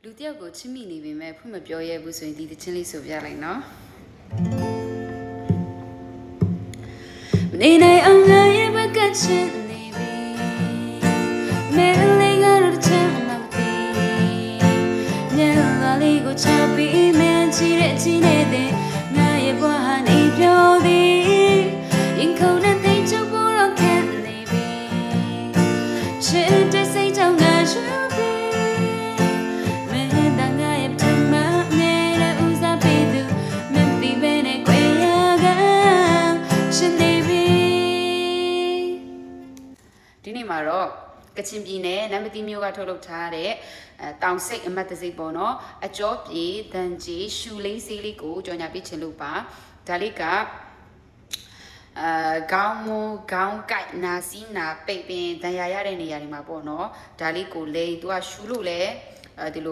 လူတယောက်ကိုချစ်မိနေပေမဲ့ဖွင့်မပြောရဲဘူးဆိုရင်ဒီတချင်းလေးဆိုပြလိုက်နော်မနေနိုင်အောင်ငါရဲ့ဘက်ကချစ်နေပြီမဲလေးကတော့ချစ်မှမသိညလာလေးကိုချပြီးမင်းချစ်တဲ့ချစ်နေတဲ့ငါရဲ့ဘဝဟာနေပြောသည်ရင်ခုန်တဲ့သိချဖို့တော့ခံနေပြီချစ်တဲ့စိတ်ကြောင့်ငါရှူဒီနေ့မှာတော့ကချင်ပြည်နယ်နမ်ပတီမြို့ကထုတ်လုပ်ထားတဲ့တောင်စိတ်အမတ်တစိတ်ပေါ့နော်အကျော်ပြေတန်ကြီးရှူလေးစေးလေးကိုကြော်ညာပြချင်လို့ပါဒါလေးကခေါင်းမူခေါင်းကိုက်နာစီးနာပိတ်ပင်ဒဏ်ရာရတဲ့နေရာတွေမှာပေါ့နော်ဒါလေးကိုလေသူကရှူလို့လဲဒီလို